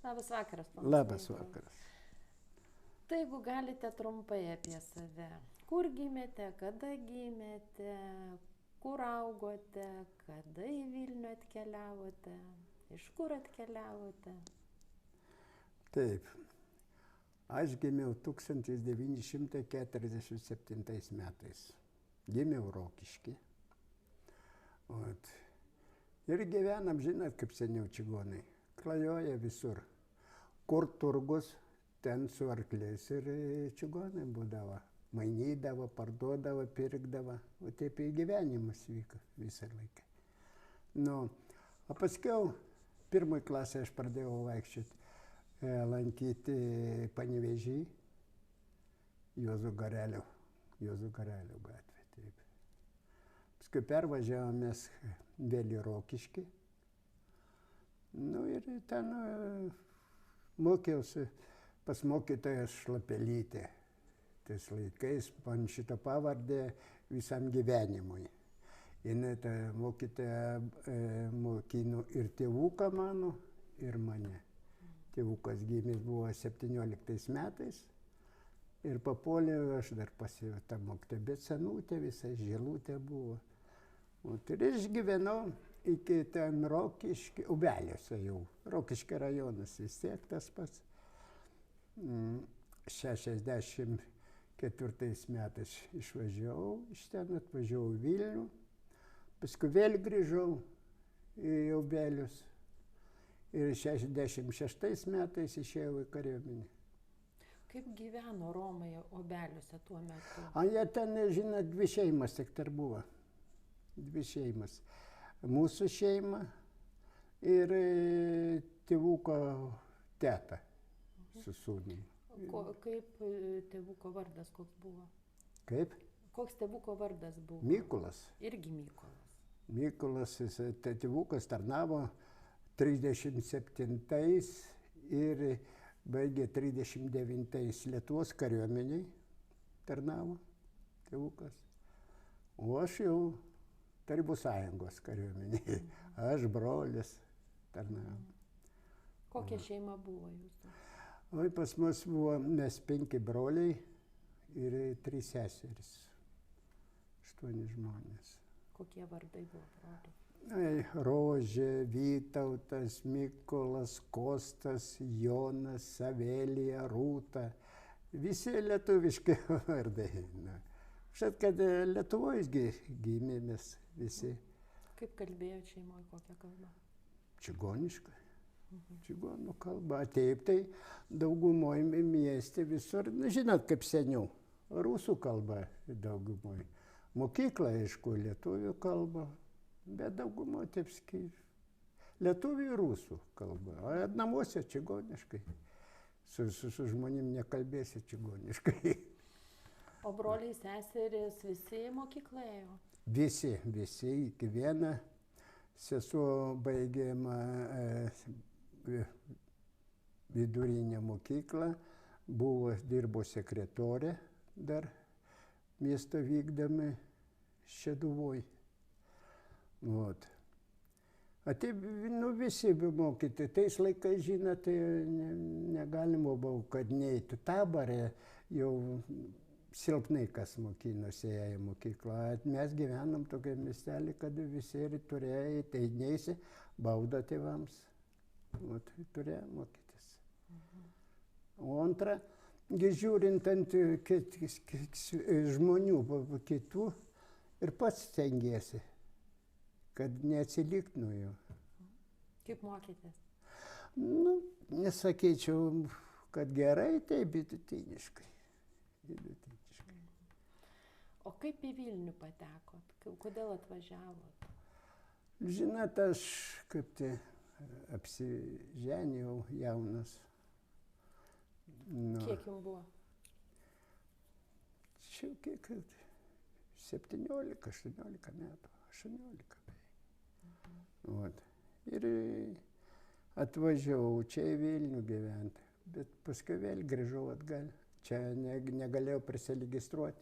Labas vakaras, ponas. Labas vakaras. Tai jeigu galite trumpai apie save. Kur gimėte, kada gimėte, kur augote, kada į Vilnių atkeliavote, iš kur atkeliavote? Taip. Aš gimiau 1947 metais. Gimiau Rokišky. Ir gyvenam, žinot, kaip seniau čigonai. Klajoja visur. Kur turgus, ten su arkliais ir čigonai būdavo. Mainydavo, parduodavo, pirkdavo. O taip į gyvenimas vyko visą laiką. Nu, o paskiau, pirmoj klasėje aš pradėjau vaikščioti, lankyti Panevėžį, Juozo Garelio gatvė. Taip. Paskui pervažiavomės vėl į Rokiškį. Nu ir ten mokiausi pas mokytoją Šlapelytę. Tais laikais man šitą pavardę visam gyvenimui. Jis tą mokytoją mokino ir tėvuką mano, ir mane. Tėvukas gimęs buvo 17 metais ir papuolė, aš dar pasijau tą mokytoją, bet senutė visai, žėlutė buvo. Ir aš gyvenau iki ten Rokiškio, Ubeliuose jau. Rokiškio rajonas vis tiek tas pats. 64 metais išvažiavau, iš ten atvažiavau į Vilnių. Paskui vėl grįžau į Ubelius. Ir 66 metais išėjau į kariuomenę. Kaip gyveno Romai Obeliuose tuo metu? Jie ten, žinot, dvi šeimas tik dar buvo. Dvi šeimas. Mūsų šeima ir tėvuko teta su sūnumi. Kaip tėvuko vardas koks buvo? Kaip? Koks tėvuko vardas buvo? Mykolas. Irgi Mykolas. Mykolas, tėvukas tarnavo 37 ir baigė 39 Lietuvos kariuomeniai tarnavo tėvukas. O aš jau Tarybų Sąjungos kariuomeniai. Aš brolis tarnavau. Kokia šeima buvo jūsų? Oi, pas mus buvo mes 5 broliai ir 3 seserys. 8 žmonės. Kokie vardai buvo brolių? Rožė, Vytautas, Mykolas, Kostas, Jonas, Savelija, Rūta. Visi lietuviški vardai. Šat, kad Lietuvoje gimėmės visi. Kaip kalbėjo šeimoje, kokią kalbą? Čigonišką. Čigonų kalba. Taip, tai daugumoje mieste visur, žinot, kaip seniau. Rusų kalba daugumoje. Mokykla, aišku, lietuvių kalba. Bet daugumo taip skiriu. Lietuvių ir rusų kalba. O namuose čigoniškai. Su žmonėm nekalbėsi čigoniškai. O broliai, seserys visi mokyklą ėjo? Visi, iki vieną. Sesuo baigė vidurinę mokyklą. Dirbo sekretorė dar miesto vykdami Šeduvoj. Taip, visi mokyti. Tais laikais, žinot, negalima buvo, kad neįtų tabarė, jau silpnai kas mokinosi į mokyklą. Mes gyvenam tokia miestelį, kad visi ir turėjo, tai neįsi baudą tėvams. Turėjo mokytis. O antra, žiūrint ant žmonių kitų ir pats stengiesi, kad neatsilikt nuo jų. Kaip mokytės? Nu, nesakyčiau, kad gerai, tai vidutiniškai. O kaip į Vilnių patekot? Kodėl atvažiavot? Žinot, aš kaip tai apsiženijau jaunas. Kiek jums buvo? Čia kiek, 17-18 metų. 18 beveik. Ir atvažiavau čia į Vilnių gyventi, bet paskui vėl grįžau atgal. Čia negalėjau prisiregistruoti.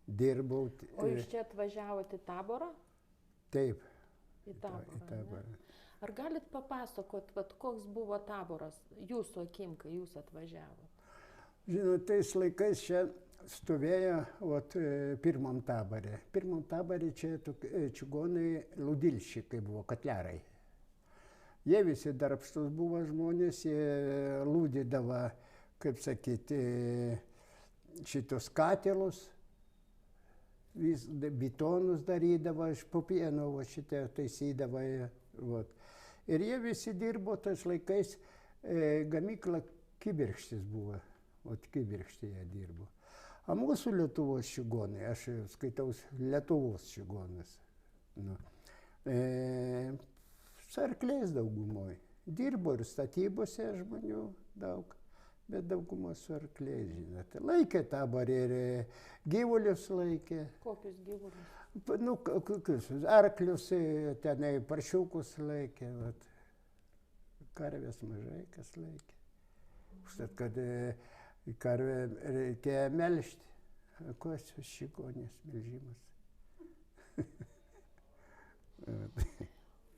Dirbau. O iš čia atvažiavote į Taborą? Taip. Į Taborą. Ar galit papasakot, vat, koks buvo taboras jūsų akim, kai jūs atvažiavot? Žinot, tais laikais čia stovėjo pirmam taborė. Pirmam taborė čia čigonai Ludilščikai buvo, katlerai. Jie visi darbštus buvo žmonės, jie lūdydavo, kaip sakyti, šitos katilus, bitonus darydavo, iš pupieno šitie taisydavo. Ir jie visi dirbo tais laikais, gamykla Kibirkštis buvo, Kibirkštyje dirbo. O mūsų Lietuvos čigonai, aš skaitau Lietuvos čigonas, su arkliais daugumoj. Dirbo ir statybose žmonių daug, bet daugumą su arkliais, žinote. Laikė taborį ir gyvulius laikė. Kokius gyvulius? Nu, kokius, arklius, tenai paršiukus laikė, vat. Karvės mažai kas laikė. Užtat, kad karvę reikia melžti. Koks čigonės melžimas.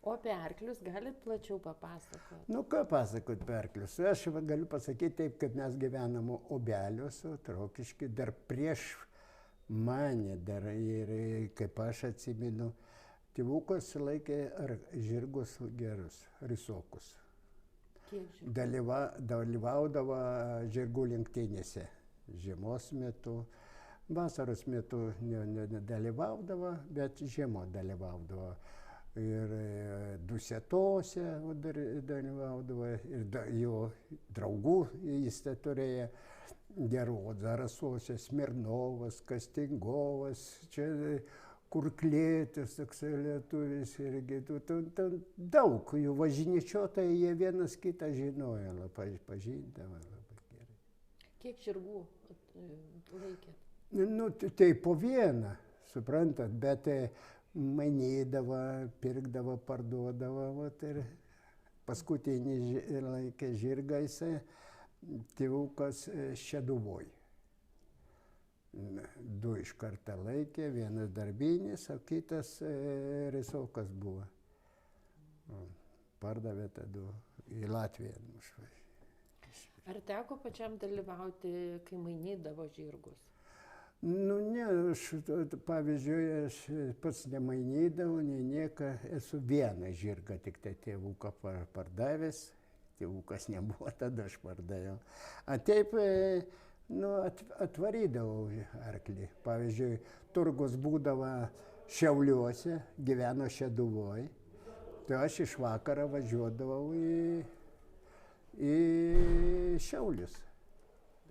O apie arklius galit plačiau papasakoti? Nu, ką pasakot apie arklius? Aš galiu pasakyti taip, kaip mes gyvenam Obeliuose, Rokišky, dar prieš mane, dar ir kaip aš atsimenu, tėvukas laikė žirgus gerus, risokus. Dalyvaudavo žirgų lenktynėse žiemos metu. Vasaros metu nedalyvaudavo, bet žiemo dalyvaudavo. Ir Dusetose dalyvaudavo, ir jo draugų jis turėjo gerų, Zarasuose, Smirnovas, Kastingovas, čia Kurklėtis, toks lietuvis irgi, daug jų važinėčiotojai, jie vienas kitą žinojo, pažindavo labai gerai. Kiek žirgų laikėt? Nu, tai po vieną, suprantat, bet mainydavo, pirkdavo, parduodavo, ir paskutinį laikė žirgą jisai tėvukas Šeduvoj. 2 iš karto laikė, vienas darbinis, o kitas risokas buvo. Pardavė tada į Latviją. Ar teko pačiam dalyvauti, kai mainydavo žirgus? Nu, ne, aš, pavyzdžiui, aš pats nemainydavau, nei nieko, esu vieną žirgą tik tai tėvuką pardavęs, tėvukas nebuvo, tada aš pardavau. A taip, nu, atvarydavau arklį. Pavyzdžiui, turgus būdavo Šiauliuose, gyveno Šeduvoj, tai aš iš vakaro važiuodavau į Šiaulius.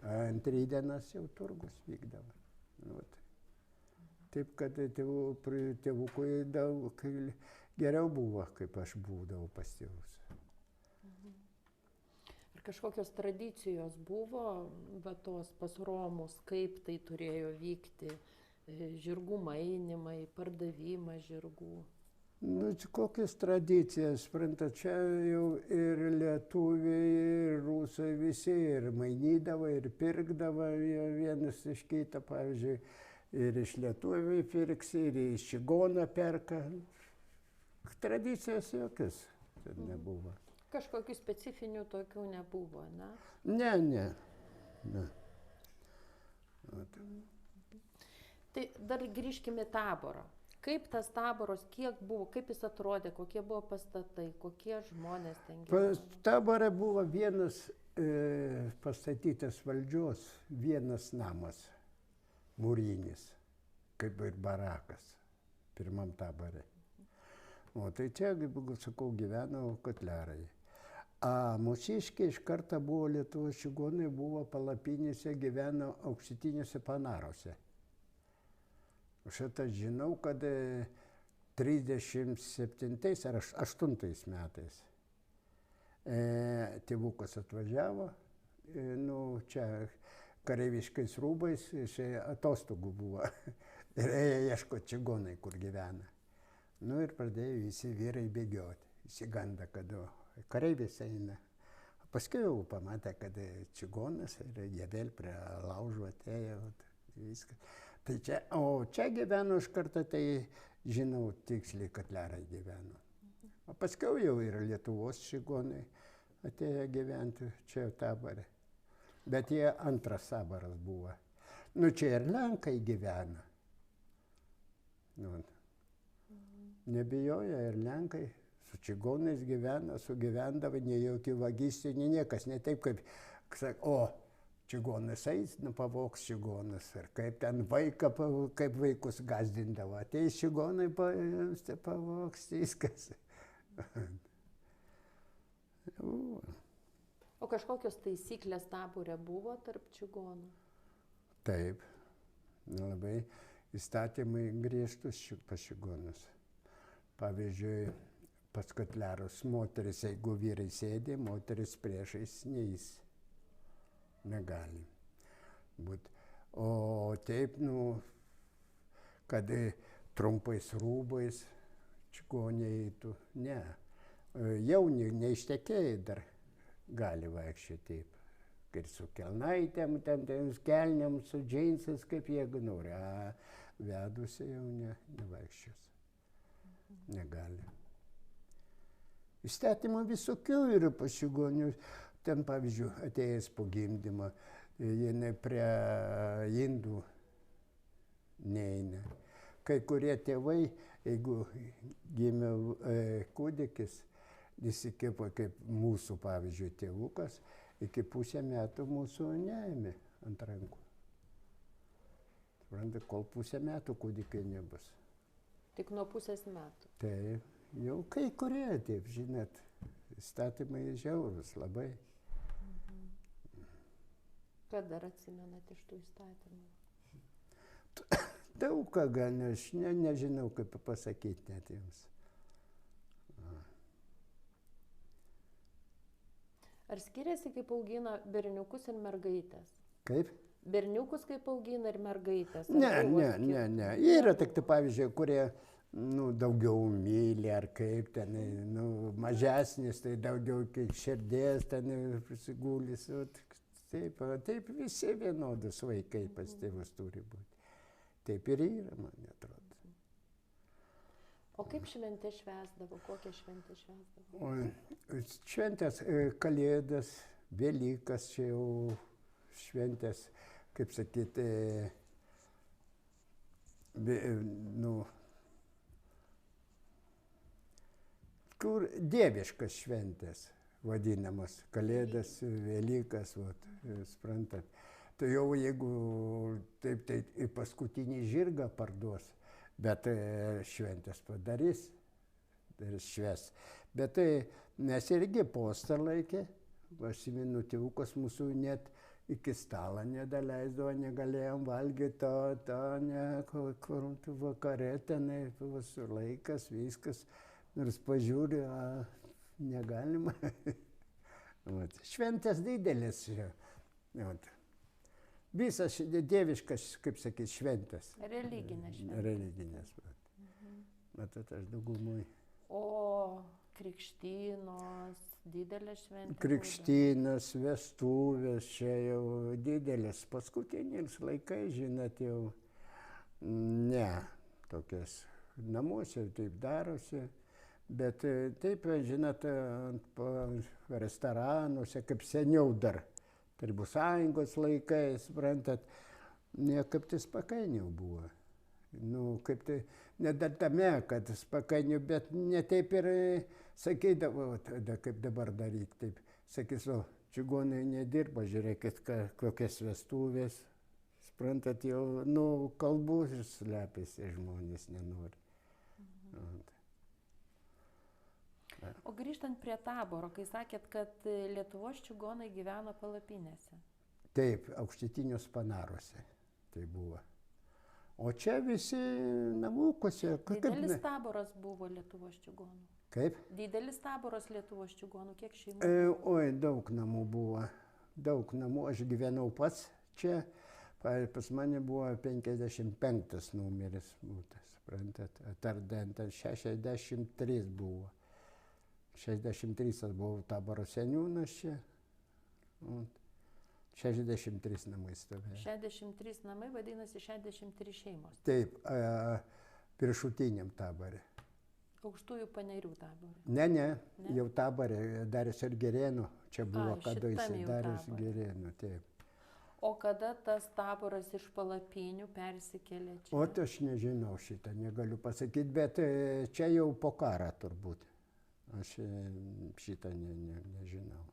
Antrį dienas jau turgus vykdavo. Taip, kad tėvukui daug geriau buvo, kaip aš būdavau pas tėvus. Ar kažkokios tradicijos buvo, va tos pas Romus, kaip tai turėjo vykti, žirgų mainimai, pardavimas žirgų? Nu, kokias tradicijas, suprantat, čia jau ir lietuviai, ir rusai visi, ir mainydavo, ir pirkdavo vienas iš kito, pavyzdžiui, ir iš lietuvių pirksi, ir iš čigono perka. Tradicijos jokios nebuvo. Kažkokių specifinių tokių nebuvo, na? Ne. Tai dar grįžkime į taborą. Kaip tas taboras, kiek buvo, kaip jis atrodė, kokie buvo pastatai, kokie žmonės ten gyveno? Tabore buvo vienas pastatytas valdžios, vienas namas, mūrinis, kaip ir barakas, pirmam tabore. O tai čia, kaip sakau, gyveno katlerai. A mūsiškiai iš karto buvo Lietuvos čigonai, buvo palapinėse, gyveno aukštutinėse Panaruose. Šitą žinau, kad 37 ar 8 metais tėvukas atvažiavo, nu, čia kareiviškais rūbais, atostogų buvo, ir ėjo ieškoti čigonai, kur gyvena. Nu ir pradėjo visi vyrai bėgioti, įsiganda, kad kareivis eina. Paskui jau pamatė, kad čigonas ir jie vėl prie laužo atėjo, viskas. Tai čia, o čia gyveno iš karto, tai žinau tiksliai, katlerai gyveno. O paskiau jau ir Lietuvos čigonai atėjo gyventi čia Tabore. Bet jie antras Taboras buvo. Nu, čia ir Lenkai gyvena. Nu, nebijoja ir Lenkai. Su čigonais gyvena, sugyvendavo, nei jokių vagysčių, nei niekas. Ne taip, kaip, o, čigonas eis, nu pavogs čigonas. Ir kaip ten vaiką, kaip vaikus gazdindavo. Ateis čigonai, pavogs, viskas. O kažkokios taisyklės Tabore buvo tarp čigonų? Taip, labai įstatymai griežtus pas čigonus. Pavyzdžiui, pas kotlerus moteris, jeigu vyrai sėdi, moteris priešais neis. Negali būt. O taip, nu, kad trumpais rūbais čigoniai eitų, ne. Jauni, neištekėjai dar gali vaikščioti taip. Ir su kelnaitėm, ten kelniam, su džinsais, kaip jie nori. Vedusi jau nevaikščios. Negali. Įstatymų visokių yra pas čigonius. Ten, pavyzdžiui, atėjęs po gimdymą, jinai prie indų neina. Kai kurie tėvai, jeigu gimė kūdikis, įsikipo kaip mūsų, pavyzdžiui, tėvukas, iki pusę metų mūsų neėmė ant rankų. Suprantate, kol pusę metų kūdikiai nebus. Tik nuo pusės metų? Taip, jau kai kurie, taip, žinot, įstatymai žiaurūs labai. Ką dar atsimenat iš tų įstatymų? Daug ką gal, aš nežinau, kaip pasakyti net jums. Ar skiriasi, kaip augina berniukus ir mergaitės? Kaip? Berniukus kaip augina ir mergaitės? Ne. Yra tik tai, pavyzdžiui, kurie daugiau myli ar kaip ten, mažesnis, tai daugiau kaip širdies ten prisigūlis. Taip visi vienodus vaikai pas tėvus turi būti. Taip ir yra, man atrodo. O kaip šventę švęsdavo? Kokią šventę švęsdavo? Šventės, Kalėdas, Velykas, čia jau šventės, kaip sakyti, kur dieviškas šventės vadinamas, Kalėdas, Velykas, suprantat. Tai jau jeigu taip, tai į paskutinį žirgą parduos, bet šventės padarys ir šves. Bet tai mes irgi postą laikė, aš įminu, tėvukas mūsų net iki stalo nedaleisdavo, negalėjom valgyti kur vakare tenai, visur laikas, viskas, nors pažiūri, negalima. Šventės didelis. Visas dieviškas, kaip sakyti, šventės. Religinės šventės. Religinės. Matot, aš daugumui. O krikštynos, didelės šventės? Krikštynos, vestuvės, čia jau didelės. Paskutiniais laikais, žinot, jau ne, tokias namuose taip darosi. Bet taip, žinot, restoranuose, kaip seniau dar. Tarybų sąjungos laikais, suprantat, kaip tai spakainių buvo. Kaip tai, ne dar tame, kad spakainių, bet ne taip ir sakydavo, tada kaip dabar daryti. Taip, sakys, čigonai nedirba, žiūrėkit, kokias vestuvės. Suprantat, jau, kalbų slepiasi, žmonės nenori. O grįžtant prie Taboro, kai sakėt, kad Lietuvos čigonai gyveno palapinėse. Taip, aukštitinius panaruose tai buvo. O čia visi namukuose. Didelis Taboras buvo Lietuvos čigonų. Kaip? Didelis Taboras Lietuvos čigonų, kiek šeimų buvo? Oi, daug namų buvo. Daug namų. Aš gyvenau pats čia. Pas mane buvo 55 numeris būtas, suprantat. Tardant 63 buvo. 63 buvau Taboro seniūnas čia. 63 namai stovėjo. 63 namai, vadinasi 63 šeimos. Taip, viršutiniam Tabore. Aukštųjų Panerių taborą. Ne, jau Taborė, Darius ir Girėnų, čia buvo kadaise, šitam jau Darius Tabore. Girėnų, taip. O kada tas taboras iš Palapinių persikėlė čia? O tai aš nežinau šitą, negaliu pasakyti, bet čia jau po karą turbūt. Aš šitą nežinau.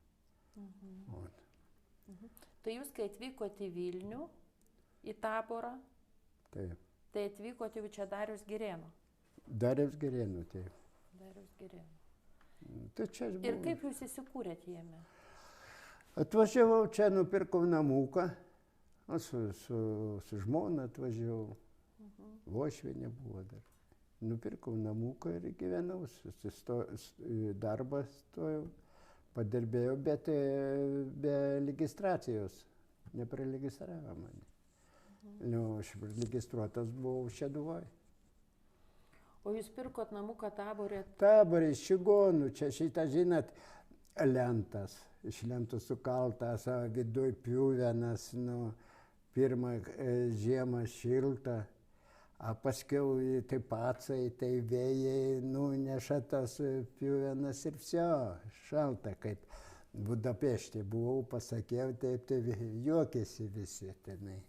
Tai jūs, kai atvykote į Vilnių, į Taborą, Taip. tai atvykote jau čia Darius Girėno. Darius Girėnų, taip. Darius Girėno. Tai čia aš Ir buvau. kaip jūs įsikūrėte jame? Atvažiavau čia, nupirkau namuką, o su žmona atvažiavau, Vošvienė buvo dar. Nupirkau namuką ir gyvenau, darbą stojau, padirbėjau, bet be registracijos, nepriregistravo mane. Nu, aš registruotas buvau Šeduvoj. O jūs pirkot namuką Taborė? Taborė, iš čigonų, čia šitą, žinot, lentas, iš lentų sukaltas, viduj pjuvenas, nu, pirmą žiemą šiltą, o paskiau tai pacai, tai vėjai, nuneša tas pjuvenas ir vsio, šalta, kaip Budapešte buvau, pasakiau, taip, tai juokėsi visi tenai.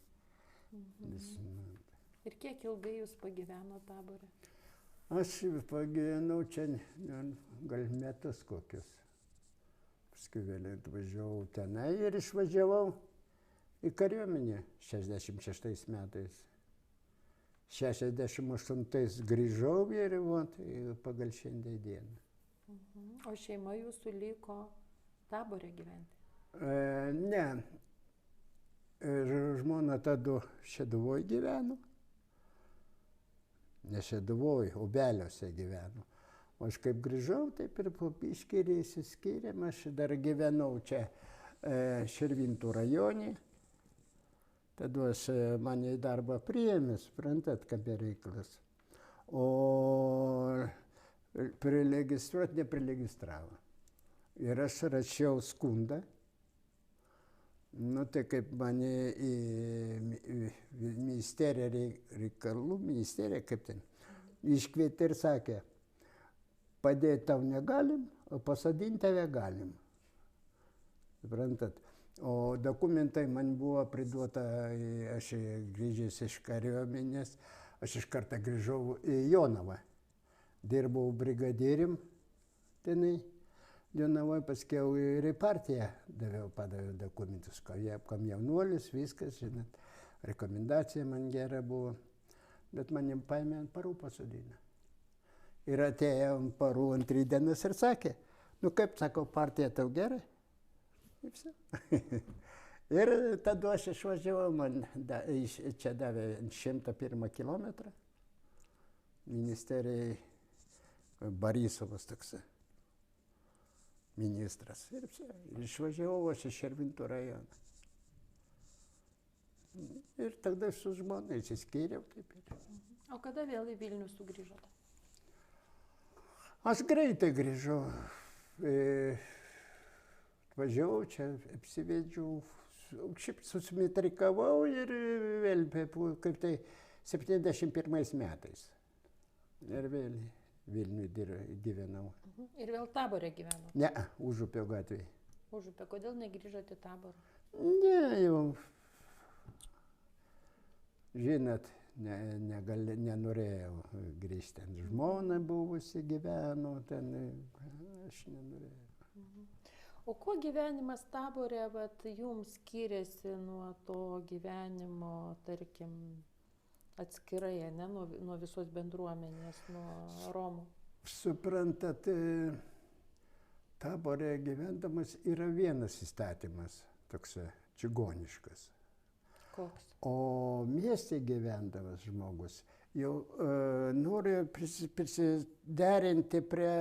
Ir kiek ilgai jūs pagyveno Taborė? Aš pagyvenau čia gal metus kokius. Paskui vėl atvažiavau tenai ir išvažiavau į kariuomenę 66 metais. 68 grįžau ir pagal šiandien dieną. O šeima jūsų liko Taborė gyventi? Ne. Žmona tada Šeduvoj gyveno. Ne Šeduvoj, Obeliuose gyveno. O aš kaip grįžau, taip ir po biškį išsiskyrėm. Aš dar gyvenau čia Širvintų rajone. Tada aš mane į darbą priėmė, suprantat, kaip reikalas. O priregistruoti nepriregistravo. Ir aš rašiau skundą. Nu, tai kaip mane į ministeriją reikalų, ministeriją, kaip ten, iškvietė ir sakė, padėti tau negalim, o pasadinti tave galim. Suprantat? O dokumentai man buvo priduota, aš grįžęs iš kariuomenės, aš iš karto grįžau į Jonavą. Dirbau brigadierium tenai. Jonavoj, paskiau ir į partiją padaviau dokumentus, kam jaunuolis, viskas, žinot, rekomendacija man gera buvo, bet manim paėmė ant parų pasodino. Ir atėjo ant parų antrį dienas ir sakė, nu kaip, sako, partija tau gerai? Ir tada aš išvažiavau, man čia davė 101 kilometrą, ministerijai Barisovas toksai. Ministras. Ir išvažiavau aš iš Širvintų rajoną. Ir tada su žmona išsiskyriau taip ir. O kada vėl į Vilnių sugrįžote? Aš greitai grįžau. Atvažiavau čia, apsivedžiau, šiaip susimetrikavau ir vėl kaip tai 71 metais. Ir vėl Vilniui gyvenau. Ir vėl Taborė gyveno? Ne, Užupio gatvėje. Užupio. Kodėl negrįžote į Taborą? Ne, jau, žinot, nenorėjau grįžti. Ten žmona buvusi gyveno, ten aš nenorėjau. O kuo gyvenimas Taborė jums skiriasi nuo to gyvenimo, tarkim, atskirai, ne, nuo visos bendruomenės, nuo Romų? Suprantat, Taborė gyvendamas yra vienas įstatymas, toks čigoniškas. Koks? O mieste gyvendamas žmogus jau nori prisiderinti prie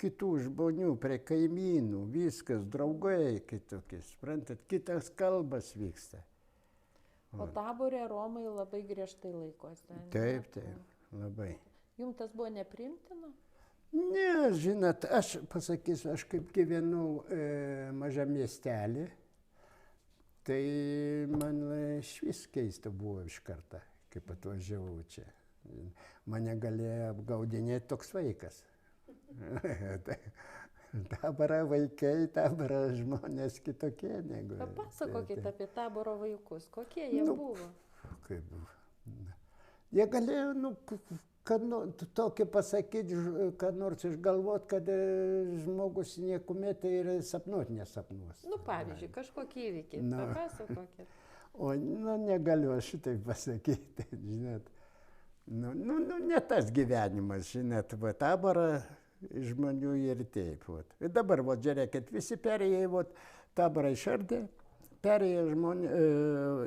kitų žmonių, prie kaimynų, viskas, draugai kitokie, suprantat, kitas kalbas vyksta. O Taborė Romai labai griežtai laikosi. Taip, labai. Jums tas buvo nepriimtina? Ne, žinot, aš pasakysiu, aš kaip gyvenau mažam miestelį, tai man išvis keista buvo iš karto, kaip atvažiavau čia. Mane galėjo apgaudinėti toks vaikas. Taboro vaikai, taboro žmonės kitokie negu. Papasakokit apie taboro vaikus, kokie jie buvo. Kaip buvo. Jie galėjo, tokį pasakyti, kad nors išgalvot, kad žmogus niekuomet ir sapnuot nesapnuos. Pavyzdžiui, kažkokį įvykį, papasakokit. O, negaliu aš šitai pasakyti, žinot. Ne tas gyvenimas, žinot, taborą žmonių ir taip. Ir dabar, žiūrėkit, visi perėjai, taborą išardė, perėjo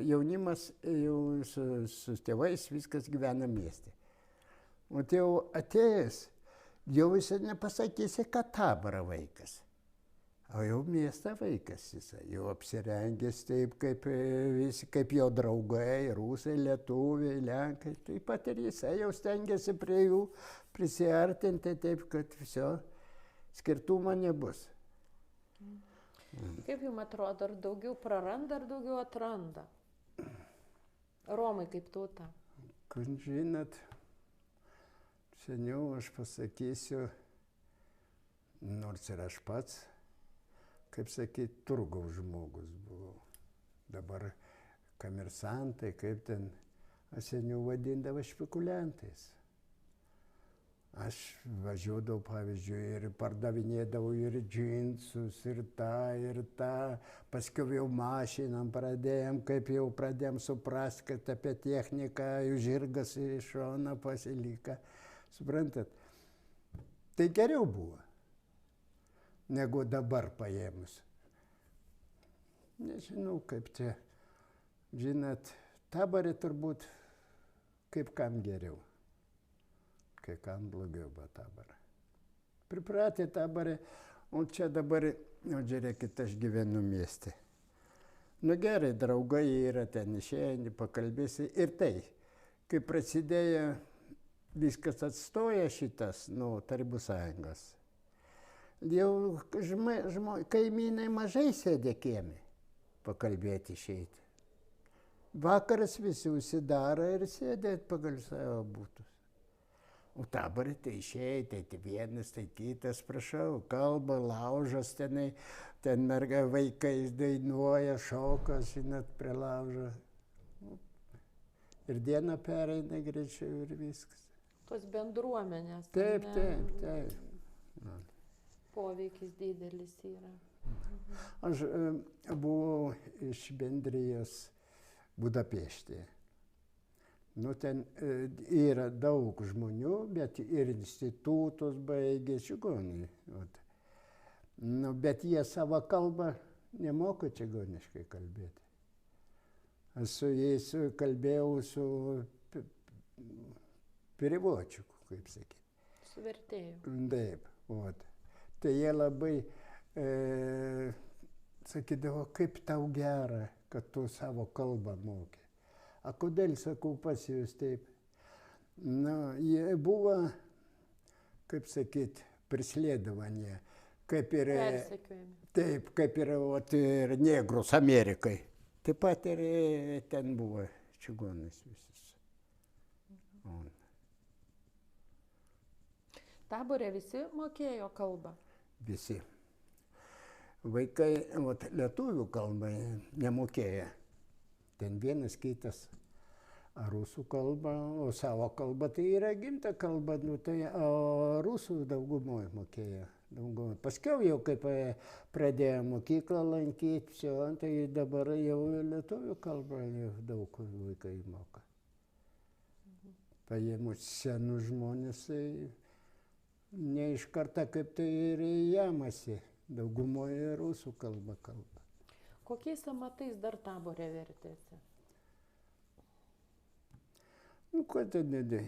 jaunimas jau su tėvais, viskas gyvena mieste. O tai jau atėjęs, jau jis nepasakysi, kad taboro vaikas. O jau mieste vaikas jisai, jau apsirengęs taip, kaip jo draugai, rusai, lietuviai, lenkai. Taip pat ir jisai jau stengiasi prie jų prisiartinti taip, kad viso skirtumo nebus. Kaip jums atrodo, ar daugiau praranda, ar daugiau atranda? Romai kaip tauta. Kad žinot, seniau aš pasakysiu, nors ir aš pats, kaip sakyti, turgaus žmogus buvau. Dabar komersantai, kaip ten, aš seniau vadindavo špekuliantais. Aš važiuodavau, pavyzdžiui, ir pardavinėdavau ir džinsus, ir tą. Paskiau jau mašinom pradėjom, kaip jau pradėjom suprasti, kad apie techniką jų žirgas iš šono pasiliko. Suprantat? Tai geriau buvo, negu dabar paėmus. Nežinau, kaip čia, žinot, tabore turbūt kaip kam geriau. Kai kam blogiau buvo tabore. Pripratę tabore, o čia dabar, žiūrėkit, aš gyvenu mieste. Gerai, draugai yra ten išėjai, pakalbėsi. Ir tai, kai prasidėjo, viskas atstoja šitas, Tarybų sąjungos. Jau kaimynai mažai sėdė kieme pakalbėti išeiti. Vakaras visi užsidaro ir sėdė pagal savo būtus. O tabore tai išėjai, tai vienas, tai kitas, prašau, kalba, laužas tenai, ten merga vaikai dainuoja, šoka, žinot, prie laužo. Ir diena pereina greičiau ir viskas. Tos bendruomenės. Taip. Poveikis didelis yra. Aš buvau iš bendrijos Budapeštėje. Ten yra daug žmonių, bet ir institutus baigė čigonai. Bet jie savo kalbą nemoka čigoniškai kalbėti. Aš su jais kalbėjau su переводчику, kaip sakyti. Su vertėju. Taip, Tai jie labai sakydavo, kaip tau gera, kad tu savo kalbą moki. A kodėl, sakau, pas jūs taip? Jie buvo, kaip sakyt, prislėdavanie. Kaip ir, taip, kaip ir negrus Amerikai. Taip pat ir ten buvo čigonas visus. Tabore visi mokėjo kalbą? Visi. Vaikai lietuvių kalbą nemokėjo. Ten vienas kitas rusų kalbą, o savo kalbą tai yra gimta kalba, o rusų daugumoje mokėjo. Paskiau jau kaip pradėjo mokyklą lankyti, tai dabar jau lietuvių kalbą jau daug vaikai moka. Paėmus senus žmonės, ne iš karto kaip tai ir jamasi, daugumoje rusų kalba. Kokiais amatais dar Tabore vertėsi? Ko tai nedai?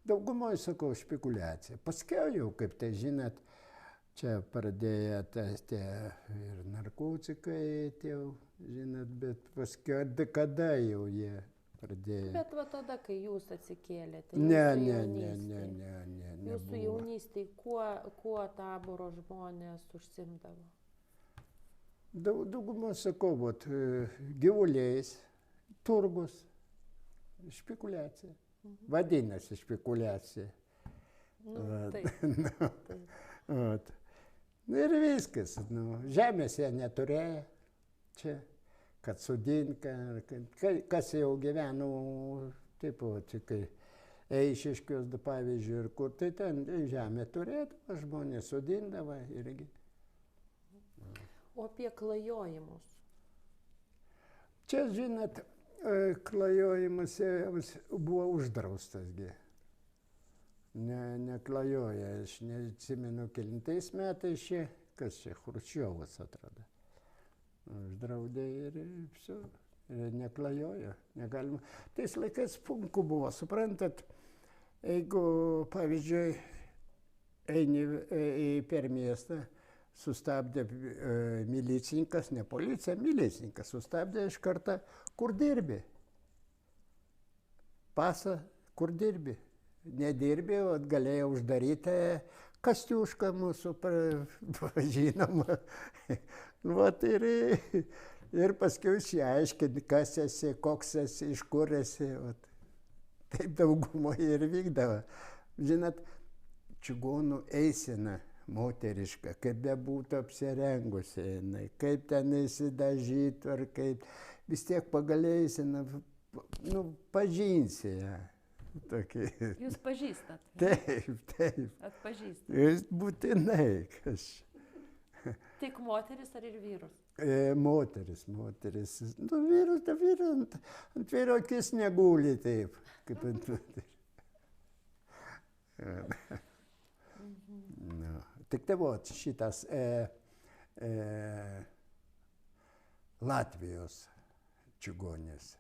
Daugumoje, sakau, špekuliacija. Paskiau jau, kaip tai žinot, čia pradėjo tie ir narkotikai, žinot, bet paskiau, kada jau jie pradėjo. Bet tada, kai jūs atsikėlėte, jūsų jaunystėje, kuo Taboro žmonės užsimdavo? Daugumą, sakau, gyvuliais, turgus, špekuliacija. Vadinasi špekuliacija. Nu, Vat. taip. Nu, Taip. vat. Nu ir viskas. Nu, žemės jie neturėjo čia, kad sudinka. Kas jau gyveno, taip, kai Eišiškius, pavyzdžiui, ir kur, tai ten žemė turėdavo, žmonės sudindavo irgi. O apie klajojimus? Čia, žinot, klajojimas buvo uždraustasgi. Neklajoja, aš neatsimenu kelintais metais čia, kas čia, Chruščiovas atrado. Uždraudė ir viso, neklajojo, negalima. Tais laikais punku buvo, suprantat, jeigu, pavyzdžiui, eini per miestą, sustabdė milicininkas, ne policija, milicininkas, sustabdė iš karto, kur dirbi. Pasą, kur dirbi. Nedirbi, o galėjo uždaryti Kastiušką mūsų žinoma. Vat ir paskui išsiaiškinti, kas esi, koks esi, iš kur esi. Vat. Taip daugumoje ir vykdavo. Žinot, čigonų eisena moteriška, kaip bebūtų apsirengusi, kaip ten įsidažytų, ar kaip, vis tiek pagal eiseną, nu, pažinsi ją. Tokį. Jūs pažįstat? Taip, taip. Atpažįstat? Jis būtinai. Tik moteris ar ir vyrus? Moteris. Nu, vyras, ta vyra ant vyro akis neguli taip, kaip ant moteris. No. Tik tai vot šitas Latvijos čigonės.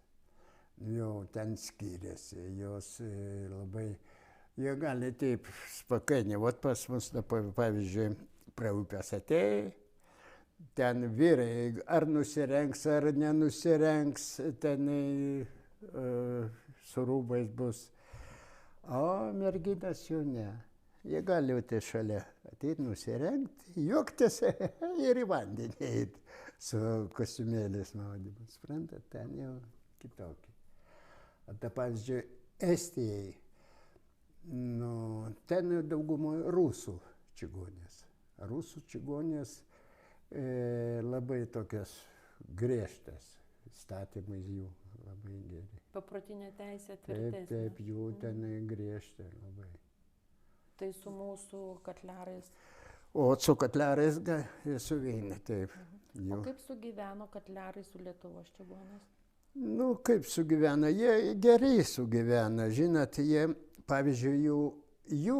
Jau ten skiriasi, jos labai, jie gali taip spakainiai, vot pas mus, pavyzdžiui, prie upės atėjai, ten vyrai ar nusirengs, ar nenusirengs, ten su rūbais bus, o merginas jų ne. Jie gali tai šalia ateit, nusirengti, juoktis ir į vandenį eiti su kostiumėliais maudymus. Suprantat, ten jau kitokie. O ta, pavyzdžiui, Estijai, nu, ten daugumoje rusų čigonės. Rusų čigonės labai tokias griežtas, statymai jų labai geri. Paprotinė teisė tvirtesnė. Taip, jų ten griežta labai. Tai su mūsų katlerais. O su katlerais suveina, taip. O kaip sugyveno katlerai su Lietuvos čigonais? Nu, kaip sugyvena, jie gerai sugyvena, žinot, jie, pavyzdžiui, jų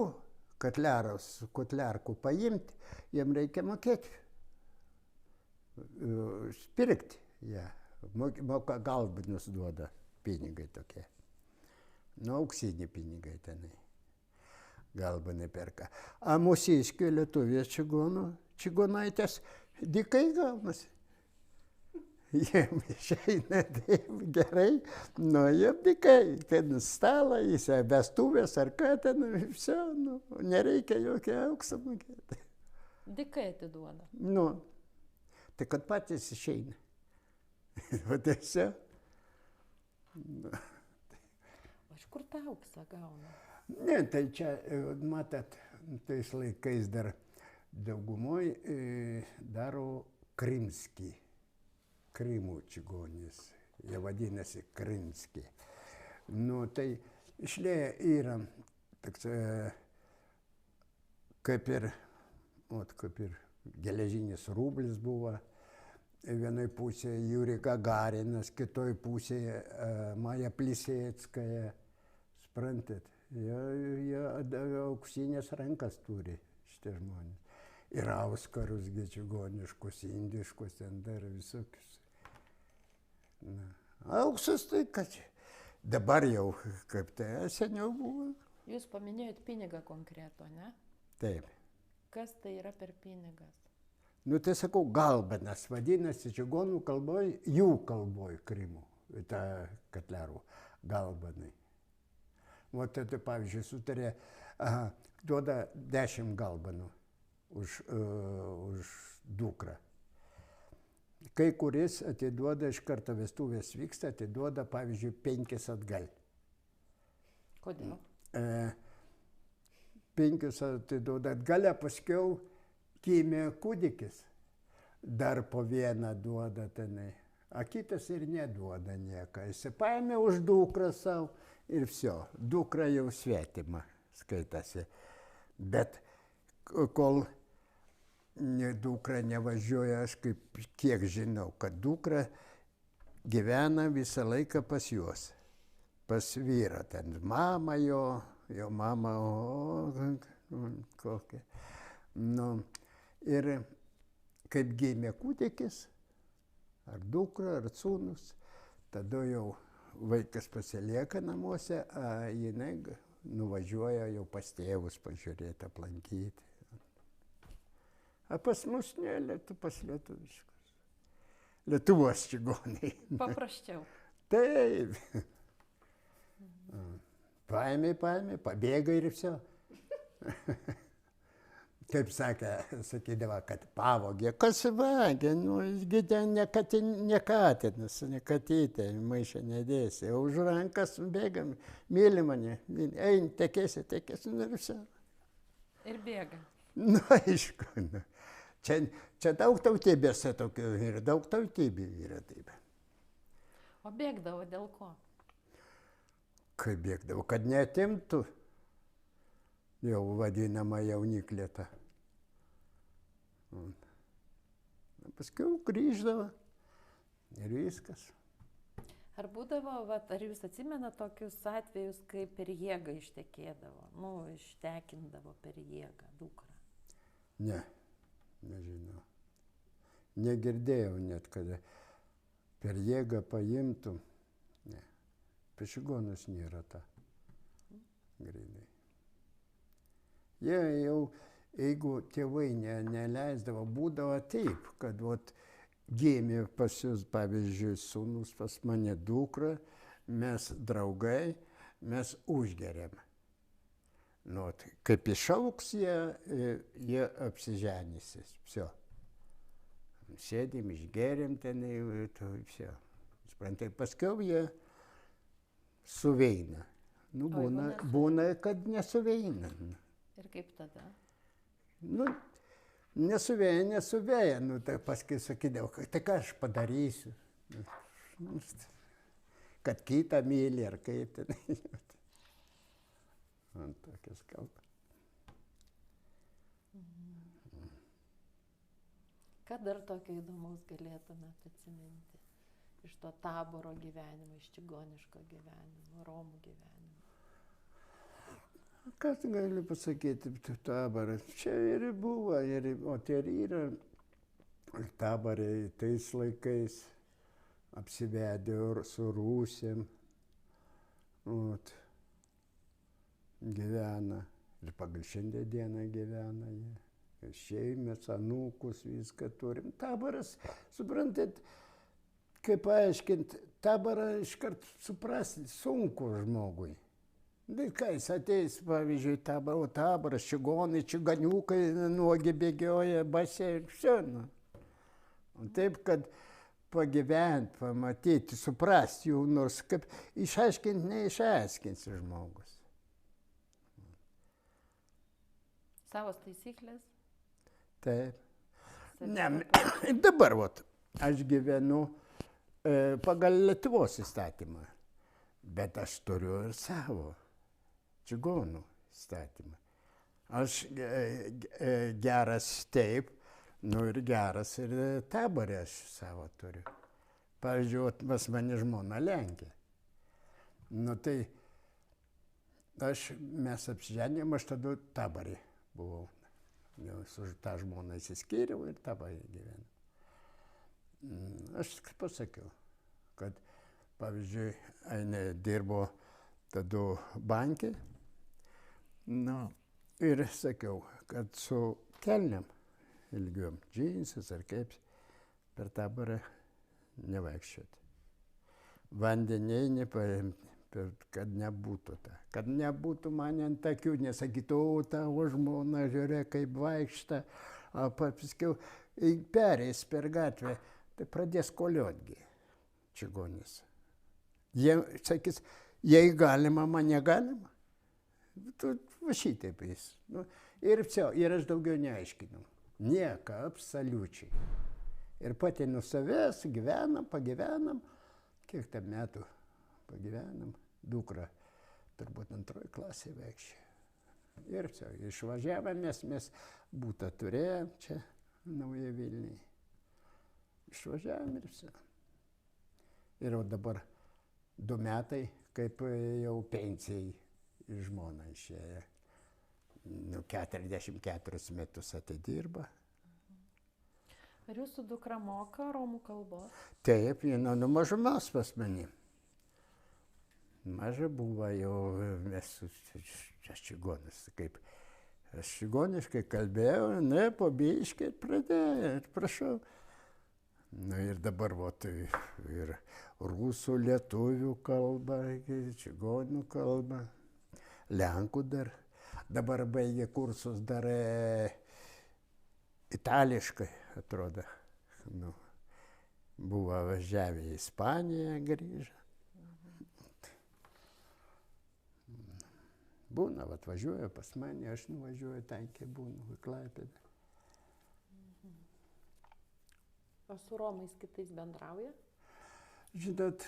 katlerkų paimti, jiem reikia mokėti, pirkti, ja. Moka galbinius duoda pinigai tokie, nu, auksiniai pinigai tenai, galbinai perka. A mūsiškių lietuvės čigonaitės dikai gaunasi. Jiem išeina taip gerai, nu jiem dikai, ten stalą, vestuvės ar ką ten, viso, nu, nereikia jokio auksą mokėti. Dikai atiduoda. Nu, tai kad patys išeina. O tiesiog. Nu. O iš kur tą auksą gauna? Ne, tai čia, matot, tais laikais dar daugumoj daro krimskį. Krymų čigonys, jie vadinasi krimski. Nu, tai išlėję yra, toks, kaip ir geležinis rublis buvo, vienoj pusėje Jurij Gagarinas, kitoj pusėje Maja Pliseckaja, suprantat, jie auksinės rankas turi šitie žmonės. Ir auskarus čigoniškus, indiškus, ten dar visokius. Na. Auksas tai, kad dabar jau kaip tai seniau buvo. Jūs paminėjot pinigą konkretų, ne? Taip. Kas tai yra per pinigas? Nu tai sakau, galbanas vadinasi čigonų kalboj, jų kalboj Krymų, ta katlerų galbanai. O tai, pavyzdžiui, sutarė, duoda 10 galbanų už dukrą. Kai kuris atiduoda, iš karto vestuvės vyksta, atiduoda, pavyzdžiui, 5 atgal. Kodėl? 5 atiduoda atgalę, paskiau gimė kūdikis, dar po 1 duoda tenai, o kitas ir neduoda nieką. Jis paėmė už dukrą savo ir viso, dukra jau svetima skaitasi. Bet kol dukra nevažiuoja, aš kiek žinau, kad dukra gyvena visą laiką pas juos, pas vyrą, ten mama jo mama, kokia. Nu, ir kaip gimė kūdikis, ar dukra, ar sūnus, tada jau vaikas pasilieka namuose, o jinai nuvažiuoja jau pas tėvus pažiūrėti, aplankyti. O pas mus ne, pas lietuviškus. Lietuvos čigonai. Paprasčiau. Taip. Paėmė, pabėga ir viso. Kaip sakydavo, kad pavogė. Kas vagė? Nu, ne katinas, ne katytė, maišą nedėsi. Už rankas bėgam, myli mane, eini, tekėsi, nu ir viso. Ir bėga. Nu, aišku. Nu. Čia daug tautybėse tokių ir daug tautybių yra taip. O bėgdavo dėl ko? Kaip bėgdavo, kad neatimtų jau vadinamą jauniklėtą. Paskui grįždavo ir viskas. Ar būdavo, ar jūs atsimenat tokius atvejus, kai per jėgą ištekėdavo, ištekindavo per jėgą dukrą? Ne, nežinau. Negirdėjau net, kad per jėgą paimtų. Ne. Pešigonus nėra ta. Grinai. Jie jau, jeigu tėvai neleisdavo, būdavo taip, kad gimė pas jūs, pavyzdžiui, sūnus, pas mane dukra, mes draugai, mes užgeriam. Nu, kaip išauks jie apsiženysis. Vsio. Sėdim, išgeriam ten, vsio. Sprantai, paskiau jie suveina. Nu, būna, kad nesuveina. Ir kaip tada? Nu, nesuveja. Nu, tai paskui sakydavau, tai ką aš padarysiu? Kad kitą myli ar kaip ten. Ant tokias kalbas. Ką dar tokio įdomaus galėtumėt atsiminti iš to taboro gyvenimo, iš čigoniško gyvenimo, romų gyvenimo? Ką galiu pasakyti, taboras? Čia ir buvo, o tai ir yra taborai tais laikais apsivedę su Rusėm. Gyvena ir pagal šiandien dieną gyvena jie. Šeimas, anūkus, viską turim. Taboras, suprantat, kaip paaiškinti, taborą iškart suprasti sunku žmogui. Tai ką jis ateis, pavyzdžiui, taboras, čigonai, čiganiukai, nuogi bėgioja, basė ir šiandien. Taip, kad pagyventi, pamatyti, suprasti jų, nors kaip išaiškinti, neišaiškinsi žmogus. Savos taisyklės? Taip. Ne, dabar, aš gyvenu pagal Lietuvos įstatymą, bet aš turiu ir savo čigonų įstatymą. Aš geras taip, ir geras ir taborę aš savo turiu. Pavyzdžiui, pas mane žmona Lenkė. Nu tai mes apsiženėm, aš tada taborė buvau. Su tą žmoną įsiskyriau ir taborė gyvenau. Aš pasakiau, kad, pavyzdžiui, Ainė dirbo tada banke, ir sakiau, kad su kelniam ilgiom, džinsas ar kaip, per taborą nevaikščioti. Vandenį paimti, kad nebūtų kad nebūtų man ant akių, nesakytų, o tavo žmona žiūrė, kaip vaikšta, o paskiau pereis per gatvę, tai pradės koliotgi čigonis. Jie sakys, Jei galima, man negalima. Tu va šitaip jis. Nu, ir aš daugiau neaiškinau. Nieko, absoliučiai. Ir patinu savęs, pagyvenam. Kiek tam metų pagyvenam. Dukra turbūt 2 klasė vaikščia. Ir išvažiavam, mes būtą turėjom čia Naujoje Vilniuje. Išvažiavam ir viso. Ir dabar 2 metai, kaip jau pensijai žmona išėjo. 44 metus atidirba. Ar jūsų dukra moka romų kalbos? Taip, nuo mažumos pas mane. Maža buvo jau, aš čigonas, kaip aš čigoniškai kalbėjau, ne, po biškai pradėjau ir prašau. Na ir dabar ir rusų, lietuvių kalba, čigonų kalba, lenkų dar. Dabar baigė kursus dar itališkai, atrodo. Nu, buvo važiavę į Ispaniją, grįžę. Būna, atvažiuoja pas mane, aš nuvažiuoju ten, kai būnu, į Klaipėdą. O su romais kitais bendrauja? Žinot,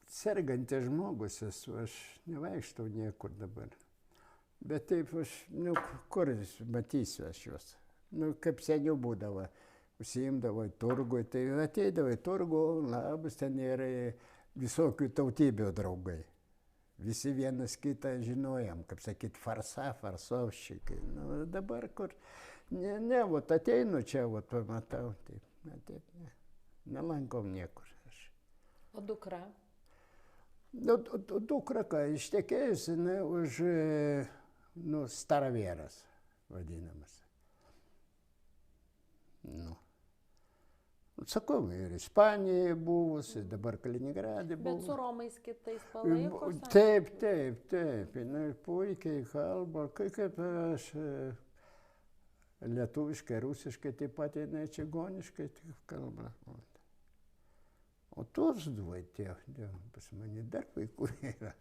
sergantis žmogus esu, aš nevaikštau niekur dabar. Bet taip aš, kur matysiu aš juos? Kaip seniau būdavo, užsiimdavo į turgų, tai ateidavo į turgų, labas, ten yra visokių tautybių draugai. Visi vienas kitą žinojom, kaip sakyt, farsovščikai. Dabar kur, vat ateinu čia, vat pamatau, taip, nelankom niekur aš. O dukra? Dukra, ką, ištekėjusi, už, staravėras vadinamas. Sakau, ir Ispanijoje buvusi, dabar Kaliningrade buvo. Bet su romais kitais palaiko? Taip, jinai puikiai kalba, kaip aš lietuviškai, rusiškai, taip pat jinai čigoniškai kalba. O tos dvi tie, pas mane dar vaikų yra.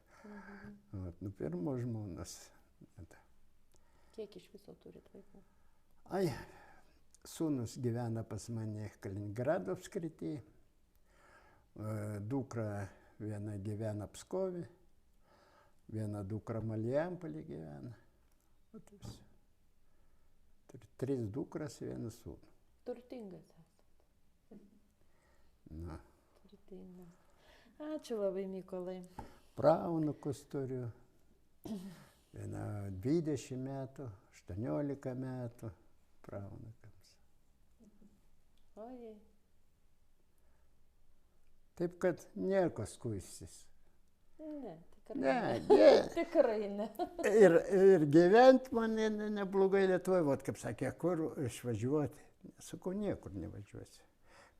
Pirmo žmonos. Kiek iš viso turit vaikų? Sūnus gyvena pas mane Kaliningrado apskrity, dukra viena gyvena Pskove, viena dukra Marijampolėje gyvena. Turiu 3 dukras, 1 sūnų. Turtingas esate. Turtingas. Ačiū labai, Mykolai. Praunukus turiu. Viena 20 metų, 18 metų praunukams. Ojei. Taip, kad nieko skuistis. Ne, tikrai Ne. Tikrai ne. Ir gyventi man neblogai Lietuvoje, vat kaip sakė, kur išvažiuoti. Sakau, niekur nevažiuosi.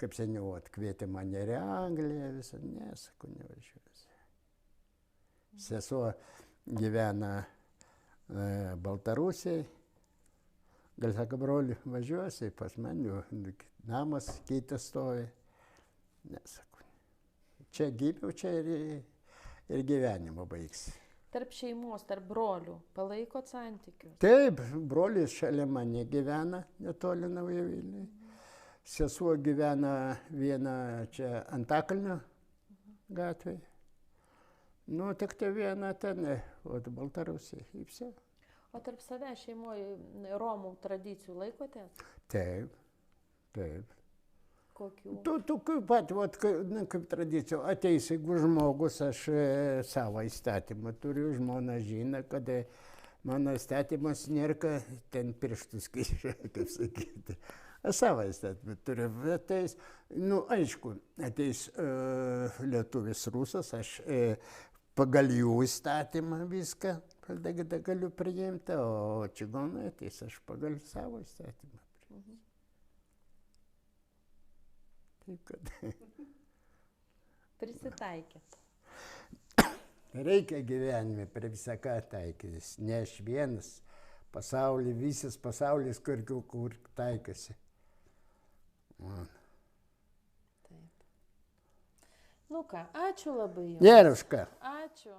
Kaip seniau kvietė mane ir Angliją visą, sakau, nevažiuosi. Sesuo gyvena Baltarusijai. Gal sako, broli, važiuosi pas mane, namas kitas stovi. Nesakau, čia gimiau, čia ir gyvenimo baigsi. Tarp šeimos, tarp brolių palaikot santykius? Taip, brolis šalia mane gyvena, netoli Naujoje Vilniuje. Sesuo gyvena viena čia Antakalnio gatvėje. Tik tai viena ten, Baltarusija. O tarp savęs šeimoje romų tradicijų laikotės? Taip. Kokių? Tokių pat, kaip tradicijų. Ateis, jeigu žmogus, aš savo įstatymą turiu, žmona žino, kad mano įstatymas nėra, ten pirštus kiša, kaip sakyti. Aš savo įstatymą turiu. Ateis, aišku, ateis lietuvis rusas, aš pagal jų įstatymą viską galiu priimti, o čigonai ateis, aš pagal savo įstatymą priimti. Taip, kad... Prisitaikėt. Reikia gyvenime prie visą ką taikytis, ne aš vienas, visas pasaulis, kur taikasi. Taip. Nu ką, ačiū labai jums. Nėra už ką. Ačiū.